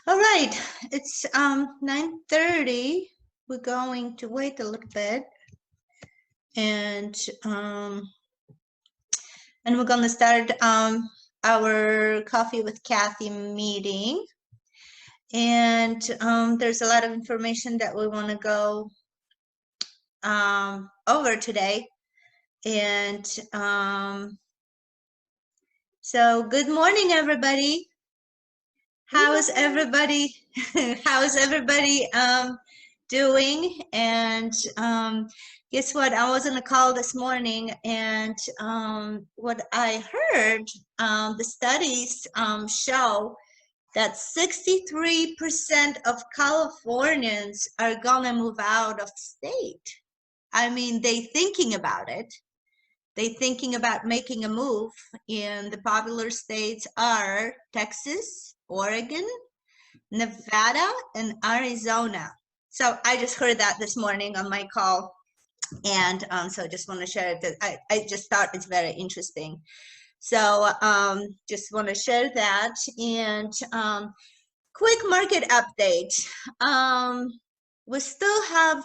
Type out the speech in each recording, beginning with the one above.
All right, it's 9:30. We're going to wait a little bit, and um, and we're going to start our Coffee with Kathy meeting. And there's a lot of information that we want to go over today. And so, good morning, everybody. How is everybody? How is everybody doing? And guess what? I was on a call this morning, and what I heard, the studies show that 63% of Californians are gonna move out of state. I mean, they thinking about it. They thinking about making a move, and the popular states are Texas, Oregon, Nevada, and Arizona. So I just heard that this morning on my call, and so I just want to share it. I just thought it's very interesting. So just want to share that. And quick market update. We still have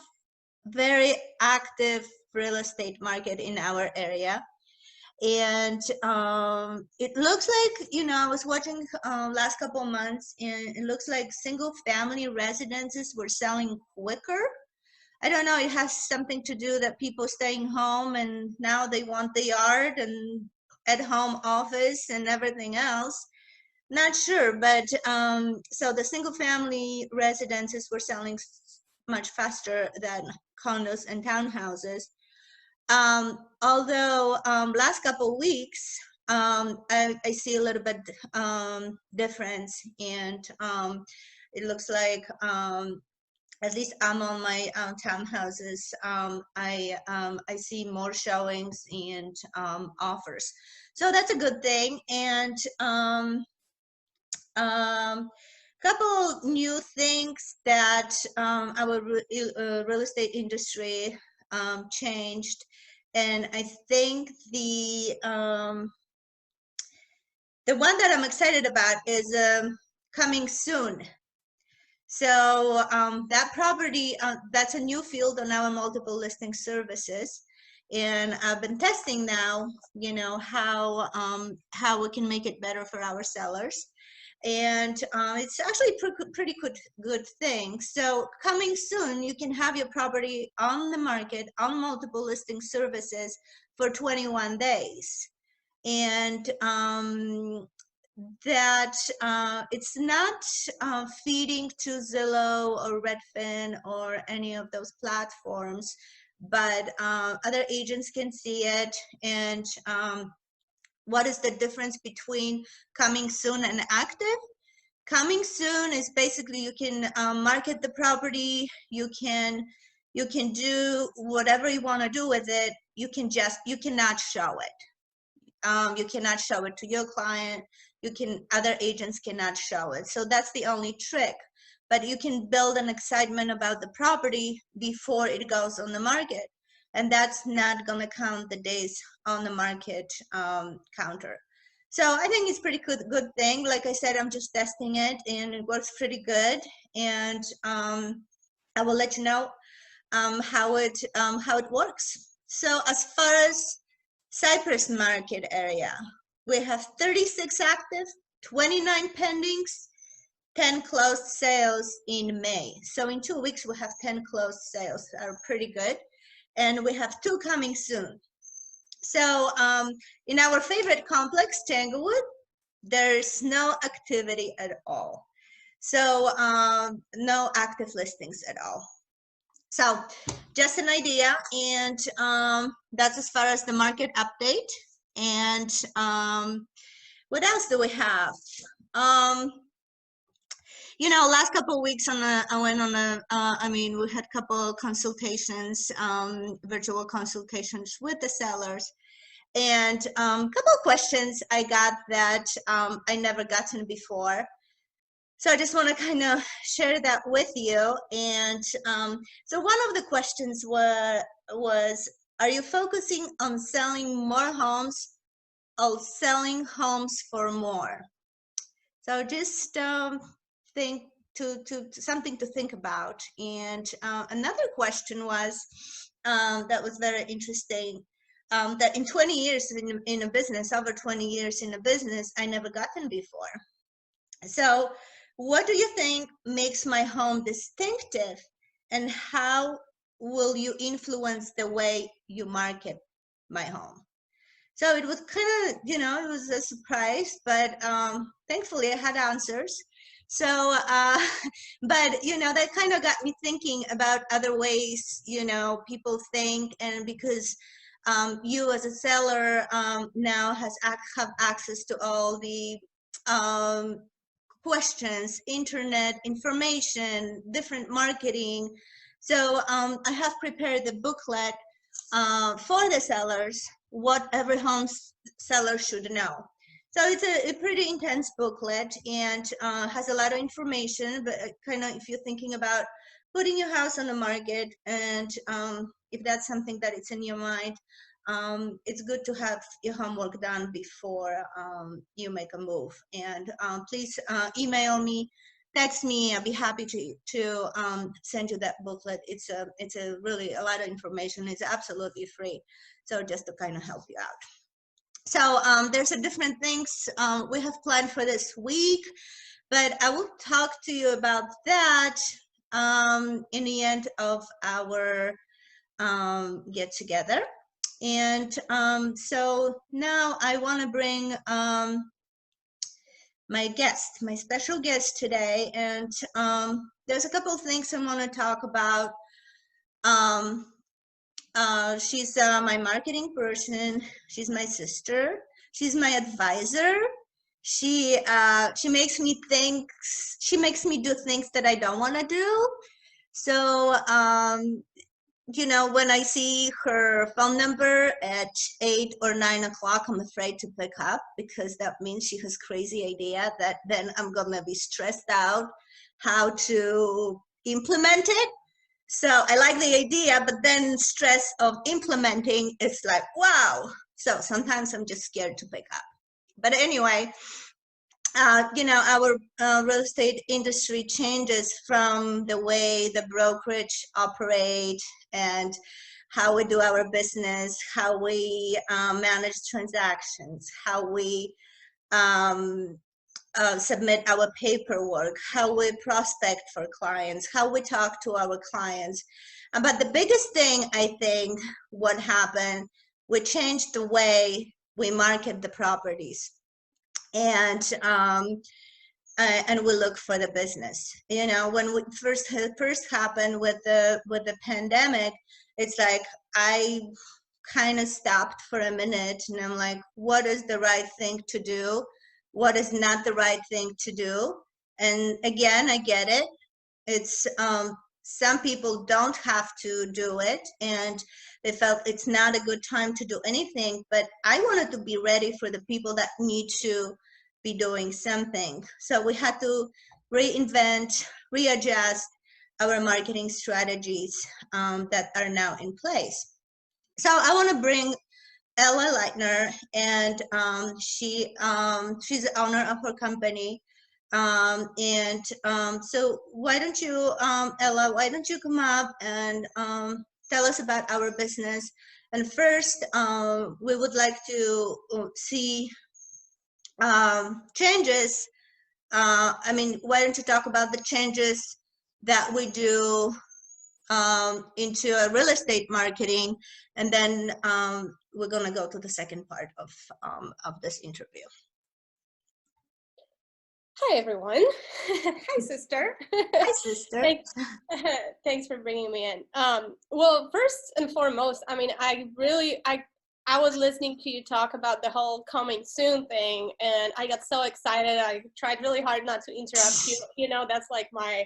very active real estate market in our area. And it looks like, I was watching last couple of months, and it looks like single family residences were selling quicker. I don't know, it has something to do that people staying home and now they want the yard and at home office and everything else. Not sure, but so the single family residences were selling much faster than condos and townhouses. Although last couple of weeks, I see a little bit difference, and it looks like at least I'm on my townhouses. I see more showings and offers, so that's a good thing. And couple new things that our real estate industry changed, and I think the one that I'm excited about is coming soon. So that property, that's a new field on our multiple listing services, and I've been testing now, how we can make it better for our sellers. And it's actually pretty good thing. So coming soon, you can have your property on the market on multiple listing services for 21 days. And that it's not feeding to Zillow or Redfin or any of those platforms, but other agents can see it. And what is the difference between coming soon and active? Coming soon is basically you can market the property, you can do whatever you want to do with it. You cannot show it. You cannot show it to your client. Other agents cannot show it. So that's the only trick. But you can build an excitement about the property before it goes on the market, and that's not going to count the days on the market counter. So I think it's pretty good thing. Like I said, I'm just testing it, and it works pretty good. And I will let you know how it works. So as far as Cypress market area, we have 36 active, 29 pendings, 10 closed sales in May. So in 2 weeks, we have 10 closed sales. Are pretty good. And we have 2 coming soon. So in our favorite complex, Tanglewood, there's no activity at all. So no active listings at all. So just an idea. And that's as far as the market update. And what else do we have? Last couple of weeks I went on we had a couple consultations, virtual consultations with the sellers, and a couple of questions I got that I never gotten before. So I just want to kind of share that with you. And so one of the questions was, are you focusing on selling more homes or selling homes for more? So just think to something to think about. And another question was that was very interesting. That in 20 years in a business, over 20 years in a business, I never gotten before. So what do you think makes my home distinctive, and how will you influence the way you market my home? So it was kind of, it was a surprise, but thankfully I had answers. So, but, that kind of got me thinking about other ways, people think. And because you as a seller now have access to all the questions, internet information, different marketing. So I have prepared the booklet for the sellers, what every home seller should know. So it's a pretty intense booklet, and has a lot of information, but kind of if you're thinking about putting your house on the market, and if that's something that it's in your mind, it's good to have your homework done before you make a move. And please email me, text me. I'll be happy to send you that booklet. It's a really a lot of information. It's absolutely free. So just to kind of help you out. So there's a different things we have planned for this week, but I will talk to you about that in the end of our get together. And so now I want to bring my guest, my special guest today. And there's a couple of things I want to talk about. She's my marketing person. She's my sister. She's my advisor. She makes me think. She makes me do things that I don't want to do. So when I see her phone number at 8 or 9 o'clock, I'm afraid to pick up, because that means she has crazy idea that then I'm gonna be stressed out how to implement it. So I like the idea, but then stress of implementing, it's like, wow. So sometimes I'm just scared to pick up. But anyway, our real estate industry changes from the way the brokerage operate and how we do our business, how we manage transactions, how we submit our paperwork, how we prospect for clients, how we talk to our clients. But the biggest thing, I think, what happened, we changed the way we market the properties. And we look for the business. When we first happened with the pandemic, it's like I kind of stopped for a minute, and I'm like, what is the right thing to do? What is not the right thing to do? And again, I get it. It's some people don't have to do it, and they felt it's not a good time to do anything. But I wanted to be ready for the people that need to be doing something. So we had to reinvent, readjust our marketing strategies that are now in place. So I want to bring Ella Leitner, and she's the owner of her company. So why don't you, Ella, why don't you come up and tell us about our business? And first, we would like to see changes. Why don't you talk about the changes that we do into a real estate marketing, and then we're going to go to the second part of this interview. Hi, everyone. Hi, sister. Hi, sister. Thanks for bringing me in. Well, first and foremost, I was listening to you talk about the whole coming soon thing, and I got so excited. I tried really hard not to interrupt you. That's like my,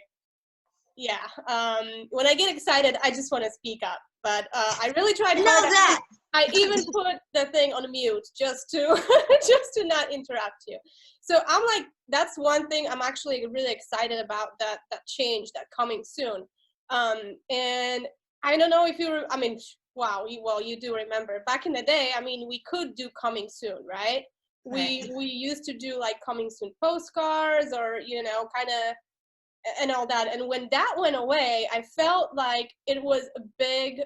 when I get excited, I just want to speak up. But I really tried hard. I even put the thing on mute just to just to not interrupt you. So I'm like, that's one thing I'm actually really excited about, that change, that coming soon. And I don't know if wow, you do remember back in the day, we could do coming soon, right? We used to do like coming soon postcards, or kind of and all that. And when that went away, I felt like it was a big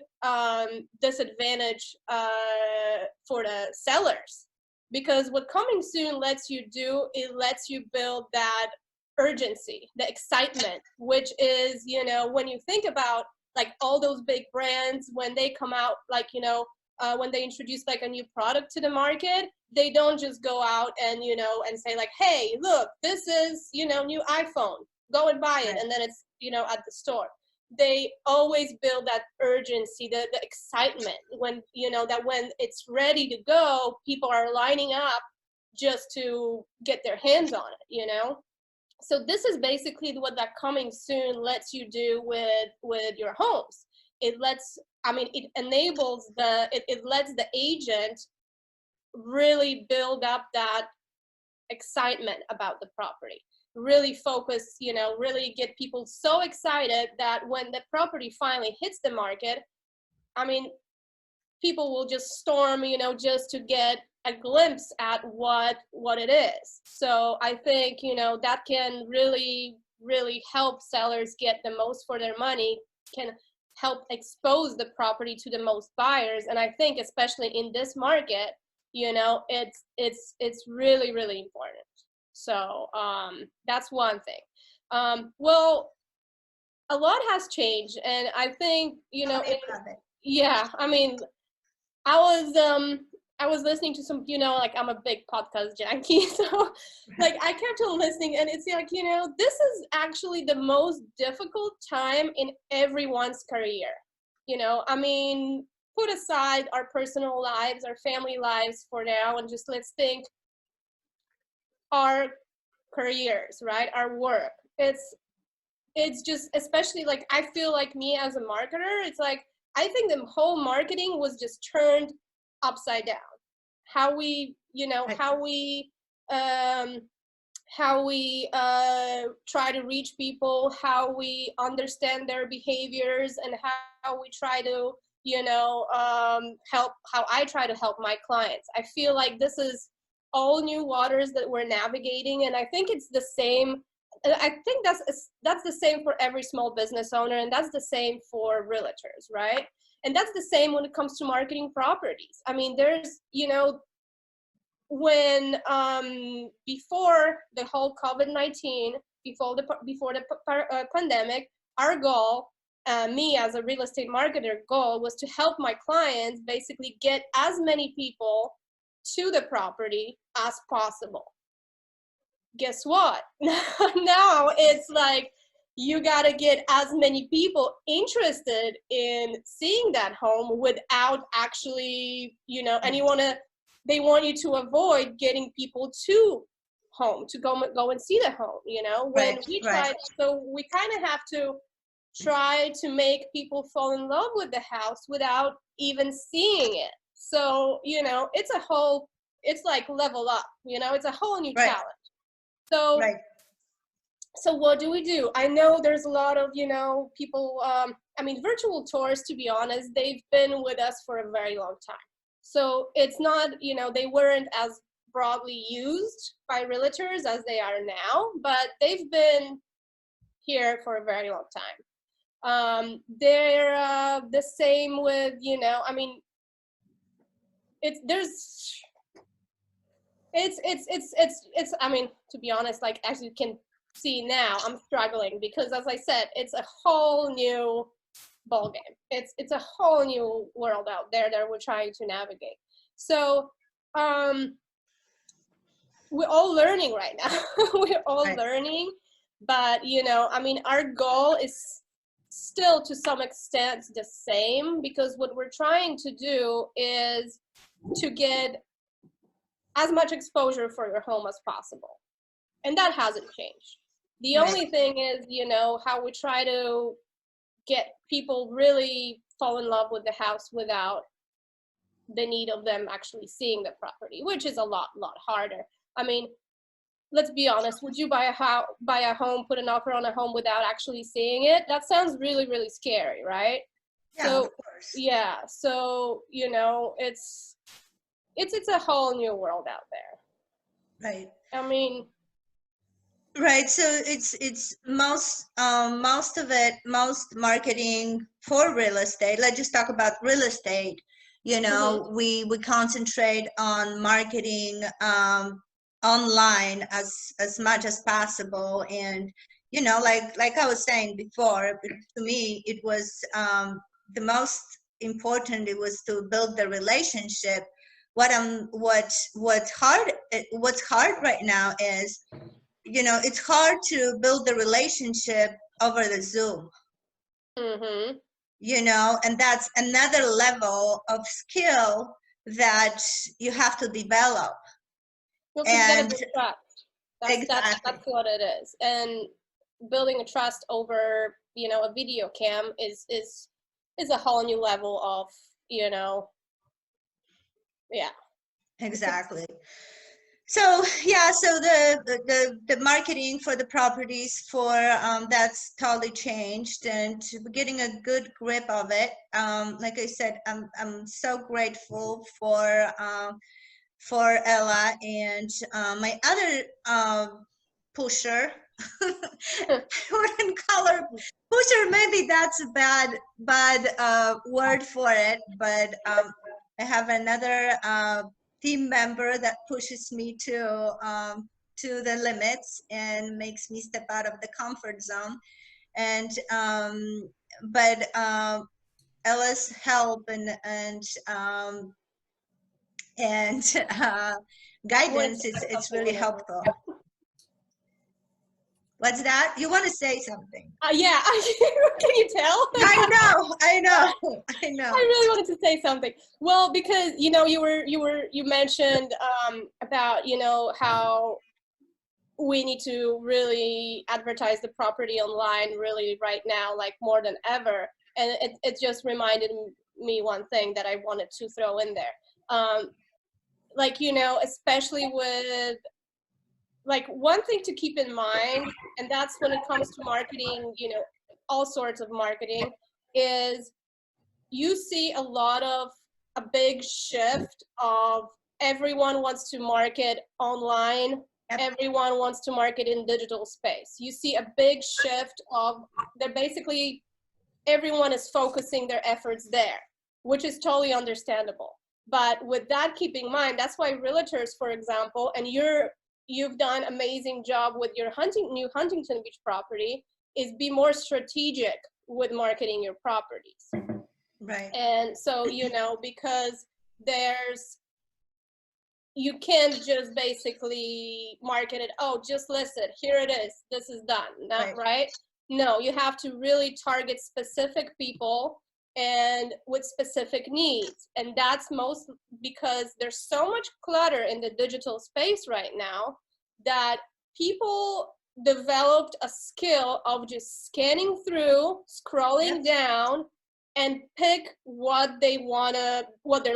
disadvantage for the sellers, because what coming soon lets you do, it lets you build that urgency, the excitement, which is, you know, when you think about like all those big brands, when they come out, like, you know, when they introduce like a new product to the market, they don't just go out and, you know, and say like, hey, look, this is, you know, new iPhone, go and buy it, and then it's, you know, at the store. They always build that urgency, the excitement, when, you know, that when it's ready to go, people are lining up just to get their hands on it, you know. So this is basically what that coming soon lets you do with your homes. It lets, I mean, it enables it lets the agent really build up that excitement about the property, really focus, you know, really get people so excited that when the property finally hits the market, I mean, people will just storm, you know, just to get a glimpse at what it is. So I think, you know, that can really help sellers get the most for their money, can help expose the property to the most buyers. And I think especially in this market, you know, it's really important. So that's one thing. Well, a lot has changed, and I think, you know, yeah, I mean, I was listening to some, you know, like I'm a big podcast junkie, so like I kept on listening, and it's like, you know, this is actually the most difficult time in everyone's career. You know, I mean, put aside our personal lives, our family lives for now, and just let's think our careers, right? Our work. It's just, especially like I feel like me as a marketer, it's like I think the whole marketing was just turned upside down. How we, you know, how we try to reach people, how we understand their behaviors, and how we try to, you know, help, how I try to help my clients. I feel like this is all new waters that we're navigating, and I think it's the same. I think that's the same for every small business owner, and that's the same for realtors, right? And that's the same when it comes to marketing properties. I mean, there's, you know, when before the whole COVID-19, before the pandemic, our goal, me as a real estate marketer, goal was to help my clients basically get as many people to the property as possible. Guess what? Now it's like you got to get as many people interested in seeing that home without actually, you know, and they want you to avoid getting people to home to go and see the home, you know, when we try. So we kind of have to try to make people fall in love with the house without even seeing it. So, you know, it's like level up, you know, it's a whole new challenge. So, so what do we do? I know there's a lot of, you know, people, I mean, virtual tours, to be honest, they've been with us for a very long time. So it's not, you know, they weren't as broadly used by realtors as they are now, but they've been here for a very long time. They're the same with, you know, I mean, it's, I mean, to be honest, like, as you can see now, I'm struggling because, as I said, it's a whole new ball game. It's a whole new world out there that we're trying to navigate. So we're all learning right now. We're all learning, but, you know, I mean, our goal is still to some extent the same, because what we're trying to do is to get as much exposure for your home as possible. And that hasn't changed. The only thing is, you know, how we try to get people really fall in love with the house without the need of them actually seeing the property, which is a lot harder. I mean, let's be honest, would you buy a home, put an offer on a home without actually seeing it? That sounds really scary, right? Yeah, so of course. Yeah, so, you know, it's a whole new world out there. Right. I mean, Right. So it's most of it, most marketing for real estate. Let's just talk about real estate. You Mm-hmm. know, we concentrate on marketing online as much as possible. And you know, like I was saying before, to me it was the most important. It was to build the relationship. What's hard right now is, you know, it's hard to build the relationship over the Zoom, Mm-hmm. you know, and that's another level of skill that you have to develop. Well, because you got to And build trust. That's exactly, what it is. And building a trust over, a video cam is a whole new level of, yeah. exactly. So yeah, so the marketing for the properties for that's totally changed, and we're getting a good grip of it. Like I said, I'm so grateful for Ella and my other pusher. I wouldn't call her pusher. Maybe that's a bad word for it, but I have another team member that pushes me to the limits and makes me step out of the comfort zone. And but Ella's help and You wanted guidance, to add it's something, really whenever. helpful. What's that? You want to say something? Yeah, can you tell? I know, I I know. really wanted to say something. Well, because you mentioned about how we need to really advertise the property online really right now, like more than ever. And it just reminded me one thing that I wanted to throw in there. Like, especially with, like, one thing to keep in mind, and that's when it comes to marketing, all sorts of marketing, is you see a big shift of everyone wants to market online. Yep. Everyone wants to market in digital space. You see a big shift of, they're basically, everyone is focusing their efforts there, which is totally understandable. But with that, keep in mind, that's why realtors, for example, and you've done amazing job with your new Huntington Beach property, is be more strategic with marketing your properties. Right. And so, because you can't just basically market it, oh, just list it, here it is, this is done, not right. No, you have to really target specific people and with specific needs. And that's most because there's so much clutter in the digital space right now that people developed a skill of just scanning through, scrolling down, and pick what they're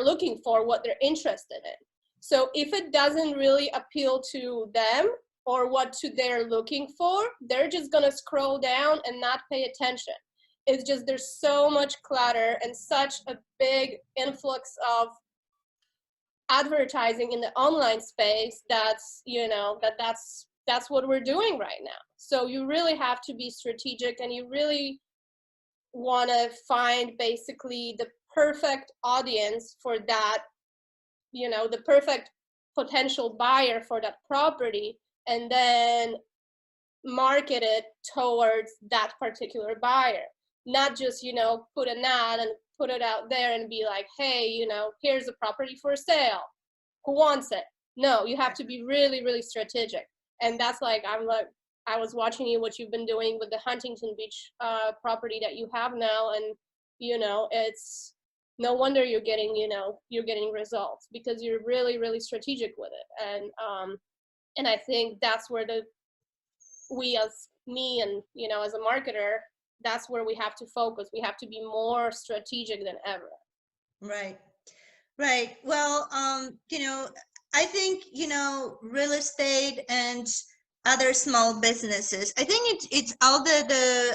looking for, what they're interested in. So if it doesn't really appeal to them or what they're looking for, they're just gonna scroll down and not pay attention. It's just, there's so much clutter and such a big influx of advertising in the online space that's that's what we're doing right now. So you really have to be strategic, and you really want to find basically the perfect audience for that, the perfect potential buyer for that property, and then market it towards that particular buyer. Not just, put an ad and put it out there and be like, hey, here's a property for sale. Who wants it? No, you have to be really, really strategic. And that's like, I was watching what you've been doing with the Huntington Beach property that you have now, and it's no wonder you're getting results, because you're really, really strategic with it. And I think that's where me and as a marketer, that's where we have to focus. We have to be more strategic than ever. Right. Well, I think, real estate and other small businesses, I think it's all the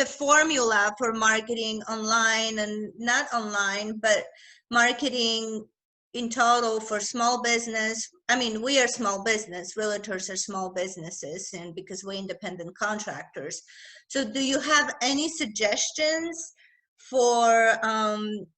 formula for marketing online and not online, but marketing in total for small business? I mean, we are small business, realtors are small businesses, and because we're independent contractors. So do you have any suggestions for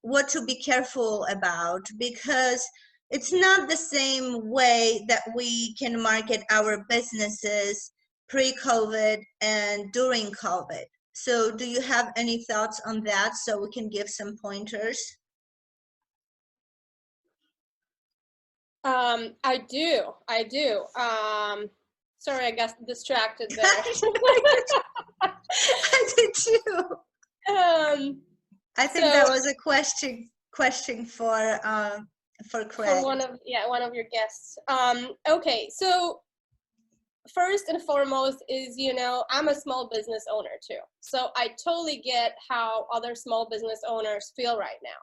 what to be careful about? Because it's not the same way that we can market our businesses pre-COVID and during COVID. So do you have any thoughts on that so we can give some pointers? I do. Sorry, I got distracted there. I did too. I think So that was a question for for Craig. one of your guests. Okay, so first and foremost is, you know, I'm a small business owner too. So I totally get how other small business owners feel right now.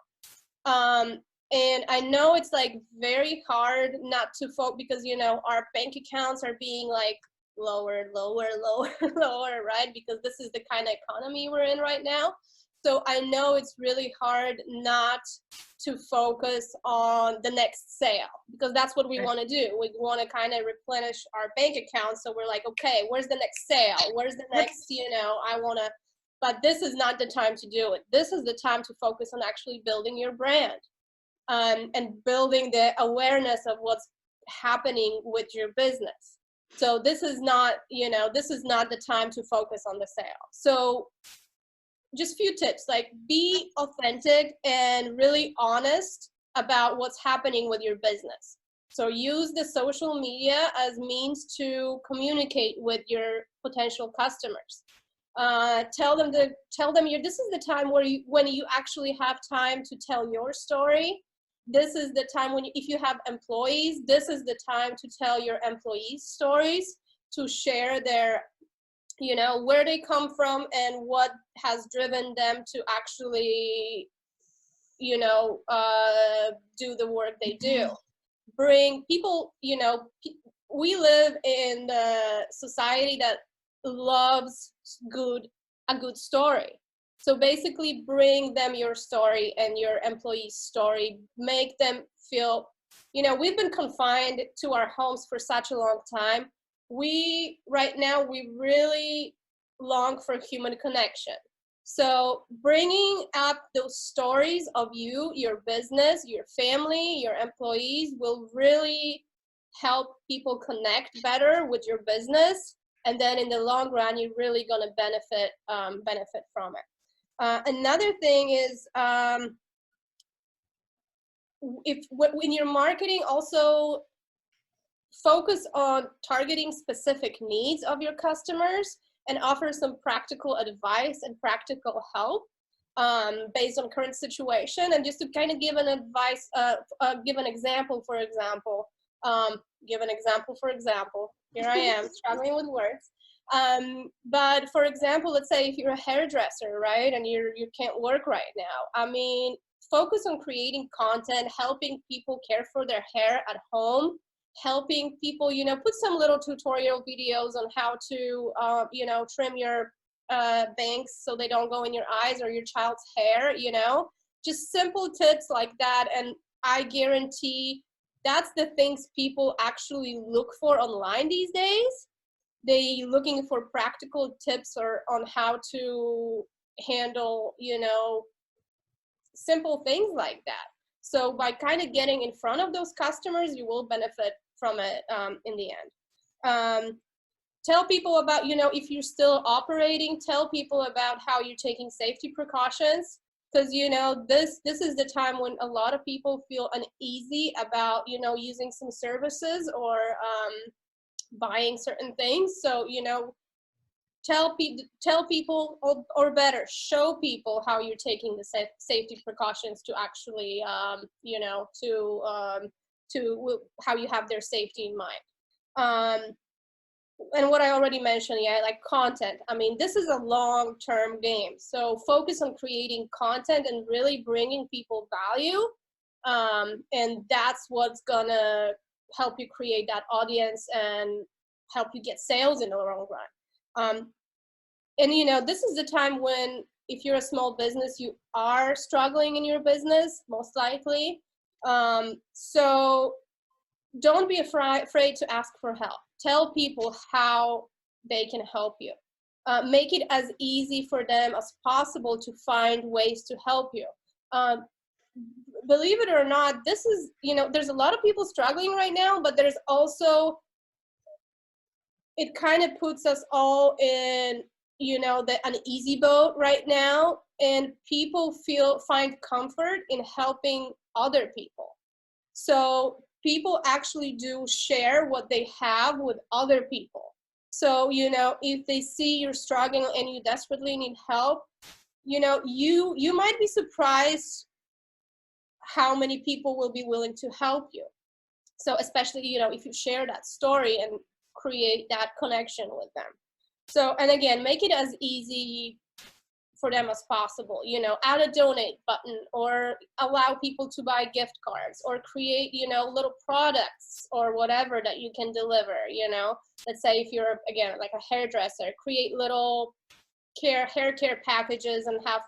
And I know it's like very hard not to focus because, you know, our bank accounts are being like lower, lower, right? Because this is the kind of economy we're in right now. So I know it's really hard not to focus on the next sale because that's what we want to do. We want to kind of replenish our bank account. So we're like, okay, where's the next sale? Where's the next, you know, I want to, but this is not the time to do it. This is the time to focus on actually building your brand and building the awareness of what's happening with your business. So this is not, you know, this is not the time to focus on the sale. So just few tips, like be authentic and really honest about what's happening with your business. So use the social media as means to communicate with your potential customers. Tell them this is the time when you actually have time to tell your story. This is the time when if you have employees, this is the time to tell your employees stories, to share their, you know, where they come from and what has driven them to actually, you know, do the work they do. Bring people, you know, we live in a society that loves a good story. So basically bring them your story and your employees' story, make them feel, you know, we've been confined to our homes for such a long time. Right now, we really long for human connection. So bringing up those stories of you, your business, your family, your employees will really help people connect better with your business. And then in the long run, you're really going to benefit from it. Another thing is when you're marketing, also focus on targeting specific needs of your customers and offer some practical advice and practical help based on current situation. And just to kind of give an advice, give an example, for example, here I am struggling with words. But for example, let's say if you're a hairdresser, right, and you can't work right now, I mean, focus on creating content, helping people care for their hair at home, helping people, you know, put some little tutorial videos on how to, you know, trim your bangs so they don't go in your eyes or your child's hair, you know, just simple tips like that. And I guarantee that's the things people actually look for online these days. They looking for practical tips or on how to handle, you know, simple things like that. So by kind of getting in front of those customers, you will benefit from it in the end. Tell people about, you know, if you're still operating, tell people about how you're taking safety precautions. Because, you know, this is the time when a lot of people feel uneasy about, you know, using some services or buying certain things. So, you know, tell people, or better, show people how you're taking the safety precautions to actually, you know, to how you have their safety in mind. And what I already mentioned, yeah, like content. I mean, this is a long-term game. So focus on creating content and really bringing people value. And that's what's gonna help you create that audience and help you get sales in the long run. And you know, this is the time when, if you're a small business, you are struggling in your business, most likely. So don't be afraid to ask for help. Tell people how they can help you. Make it as easy for them as possible to find ways to help you. Believe it or not, this is, there's a lot of people struggling right now, but there's also, it kind of puts us all in, the uneasy boat right now, and people find comfort in helping other people. So people actually do share what they have with other people. So, if they see you're struggling and you desperately need help, you might be surprised how many people will be willing to help you. So especially, if you share that story and create that connection with them. So, and again, make it as easy for them as possible. Add a donate button, or allow people to buy gift cards, or create, little products or whatever that you can deliver. Let's say if you're, again, like a hairdresser, create little hair care packages and have,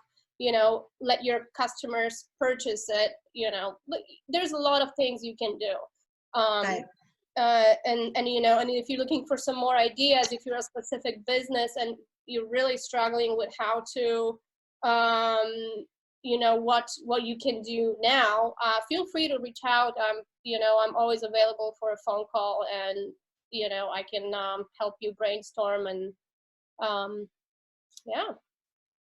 let your customers purchase it. There's a lot of things you can do. Right. And if you're looking for some more ideas, if you're a specific business and you're really struggling with how to, what you can do now, feel free to reach out. I'm always available for a phone call, and, I can help you brainstorm, and yeah.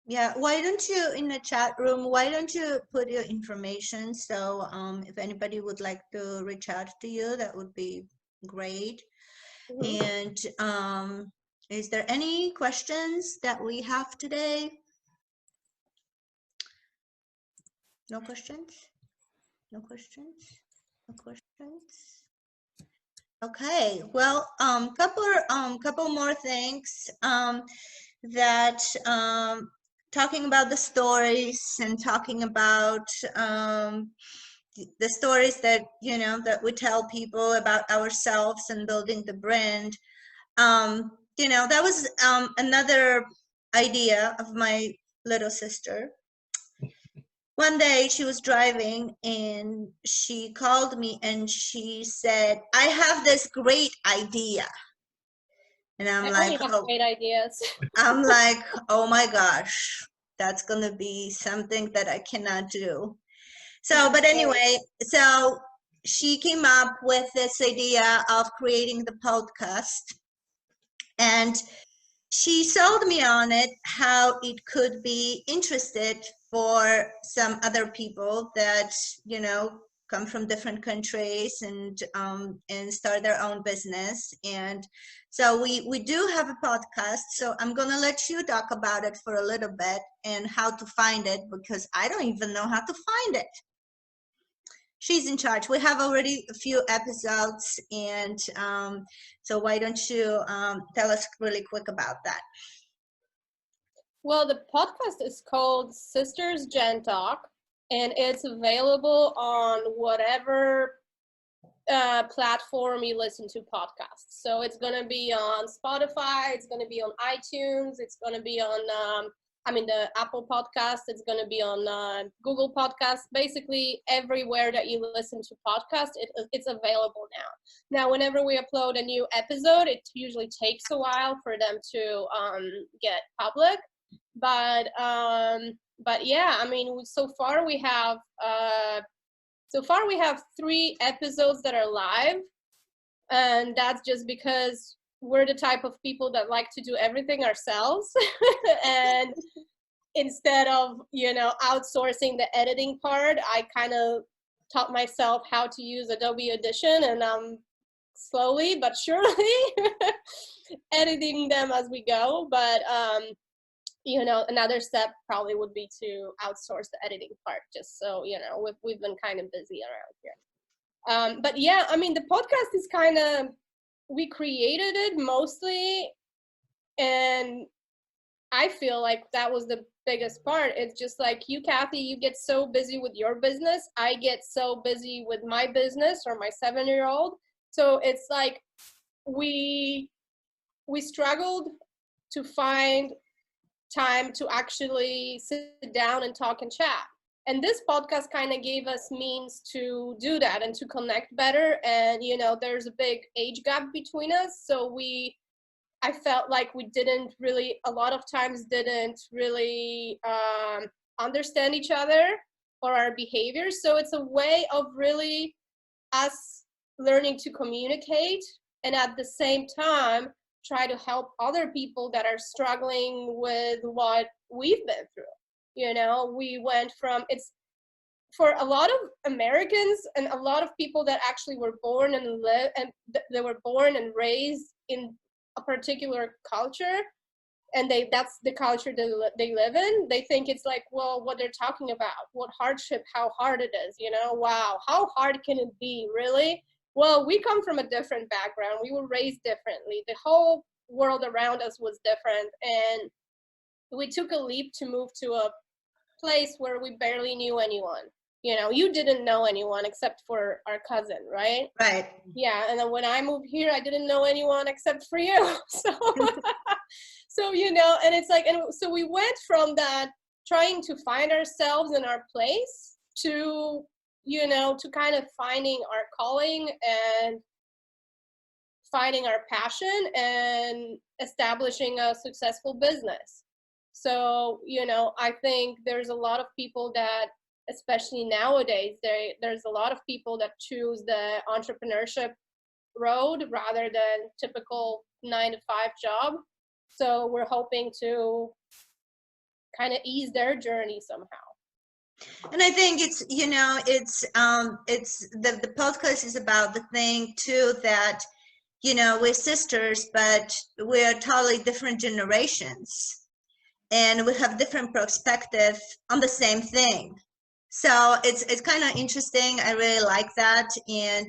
Yeah, why don't you, in the chat room, why don't you put your information? So if anybody would like to reach out to you, that would be great. Mm-hmm. And is there any questions that we have today? No questions? No questions? No questions? Okay, well, couple more things that talking about the stories, and talking about the stories that that we tell people about ourselves and building the brand. That was another idea of my little sister. One day she was driving and she called me and she said, "I have this great idea." And I'm like, "Oh, great ideas." I'm like, "Oh my gosh, that's gonna be something that I cannot do." So, but anyway, so she came up with this idea of creating the podcast, and she sold me on it, how it could be interested for some other people that come from different countries and start their own business. And so we do have a podcast, so I'm gonna let you talk about it for a little bit and how to find it, because I don't even know how to find it. She's in charge. We have already a few episodes, and so why don't you tell us really quick about that? Well, the podcast is called Sisters Gen Talk, and it's available on whatever platform you listen to podcasts. So it's going to be on Spotify, it's going to be on iTunes, it's going to be on the Apple Podcast, it's going to be on Google Podcasts. Basically everywhere that you listen to podcasts, it's available now. Now, whenever we upload a new episode, it usually takes a while for them to get public. But yeah, so far we have 3 episodes that are live, and that's just because we're the type of people that like to do everything ourselves. And instead of outsourcing the editing part, I kind of taught myself how to use Adobe Audition, and I'm slowly but surely editing them as we go. But another step probably would be to outsource the editing part, just so we've been kind of busy around here. But yeah, the podcast is kind of, we created it mostly, and I feel like that was the biggest part. It's just like you, Kathy, you get so busy with your business, I get so busy with my business, or my 7-year-old. So it's like we struggled to find time to actually sit down and talk and chat. And this podcast kind of gave us means to do that and to connect better. And, you know, there's a big age gap between us. So I felt like we didn't really, a lot of times didn't really understand each other or our behaviors. So it's a way of really us learning to communicate and at the same time try to help other people that are struggling with what we've been through. You know, we went from, it's for a lot of Americans and a lot of people that actually were born and live and they were born and raised in a particular culture, and that's the culture they live in. They think it's like, well, what they're talking about, what hardship, how hard it is, you know, wow, how hard can it be, really? Well, we come from a different background. We were raised differently. The whole world around us was different, and we took a leap to move to a place where we barely knew anyone. You know, you didn't know anyone except for our cousin, right? Right. Yeah, and then when I moved here, I didn't know anyone except for you. So, so you know, and it's like, and so we went from that trying to find ourselves in our place to, you know, to kind of finding our calling and finding our passion and establishing a successful business. So, you know, I think there's a lot of people that, especially nowadays, there's a lot of people that choose the entrepreneurship road rather than typical 9-to-5 job. So we're hoping to kind of ease their journey somehow. And I think it's, you know, it's the podcast is about the thing too, that, you know, we're sisters, but we're totally different generations, and we have different perspective on the same thing. So it's kind of interesting. I really like that, and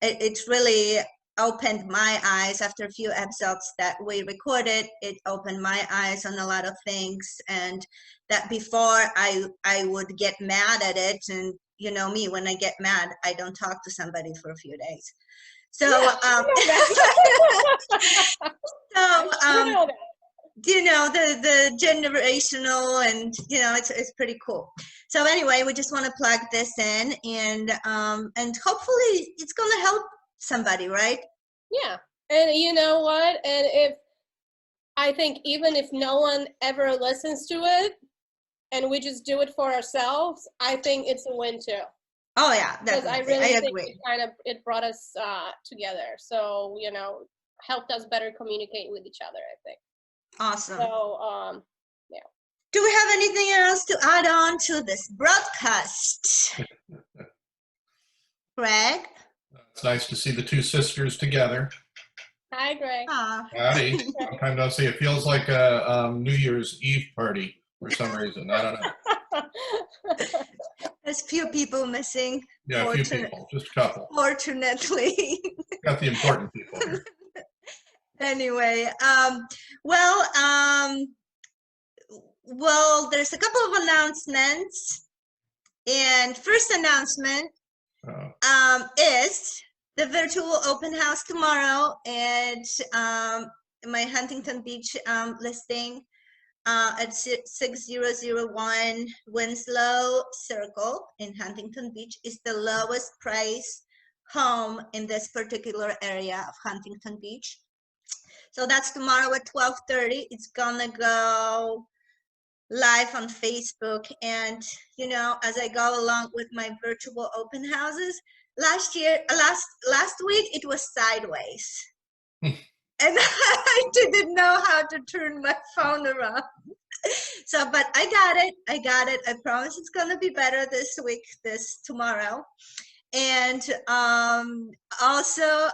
it's really opened my eyes after a few episodes that we recorded. It opened my eyes on a lot of things, and that before I would get mad at it, and you know me, when I get mad, I don't talk to somebody for a few days. So you know, the generational, and you know, it's pretty cool. So anyway, we just want to plug this in, and hopefully it's gonna help somebody, right? Yeah. And you know what, and if I think even if no one ever listens to it and we just do it for ourselves, I think it's a win too. Oh yeah, definitely. Because I really think agree. it brought us together. So, you know, helped us better communicate with each other, I think. Awesome. So, yeah. Do we have anything else to add on to this broadcast? Greg? It's nice to see the two sisters together. Hi, Greg. Howdy. Sometimes I'll say it feels like a New Year's Eve party for some reason. I don't know. There's few people missing. Yeah, a few people, just a couple. Fortunately. Got the important people here. Anyway, well, there's a couple of announcements. And first announcement is the virtual open house tomorrow at my Huntington Beach listing at 6001 Winslow Circle in Huntington Beach. Is the lowest price home in this particular area of Huntington Beach. So that's tomorrow at 12:30. It's gonna go live on Facebook, and you know, as I go along with my virtual open houses, last week it was sideways. And I didn't know how to turn my phone around. So, but I got it. I promise it's gonna be better this week, tomorrow. And also,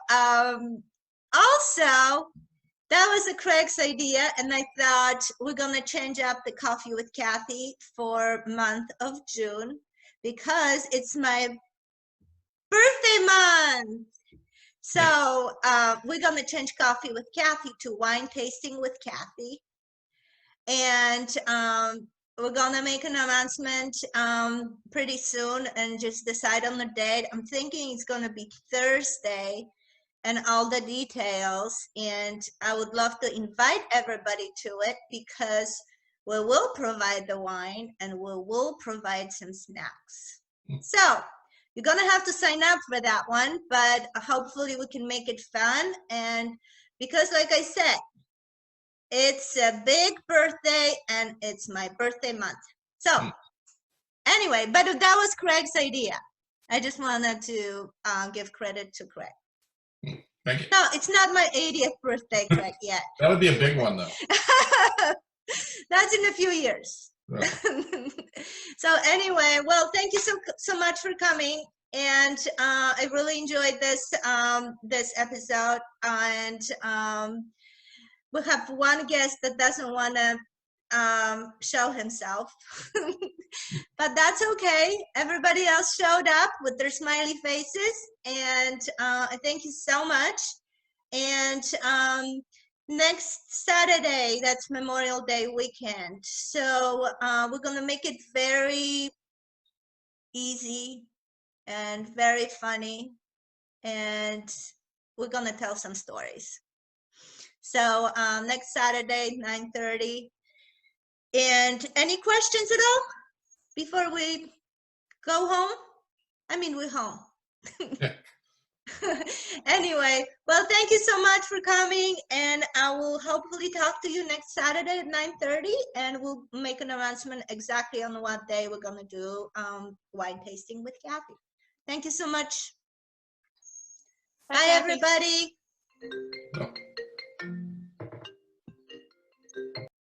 that was a Craig's idea, and I thought we're gonna change up the Coffee with Kathy for month of June because it's my birthday month. So we're gonna change Coffee with Kathy to Wine Tasting with Kathy, and we're gonna make an announcement pretty soon and just decide on the date. I'm thinking it's gonna be Thursday and all the details, and I would love to invite everybody to it because We will provide the wine and we will provide some snacks. So you're gonna have to sign up for that one, but hopefully we can make it fun. And because like I said, it's a big birthday and it's my birthday month. So anyway, but that was Craig's idea. I just wanted to give credit to Craig. Thank you. No, it's not my 80th birthday, Craig, yet. That would be a big one, though. That's in a few years. Right. So anyway, well, thank you so much for coming, and I really enjoyed this this episode. And we have one guest that doesn't want to show himself, but that's okay. Everybody else showed up with their smiley faces, and I thank you so much. And next Saturday, that's Memorial Day weekend, so we're gonna make it very easy and very funny, and we're gonna tell some stories. So next Saturday, 9:30. And any questions at all before we go home? I mean, we're home. Yeah. Anyway, well, thank you so much for coming, and I will hopefully talk to you next Saturday at 9:30, and we'll make an announcement exactly on what day we're gonna do wine tasting with Kathy. Thank you so much. Bye, Kathy. everybody. No.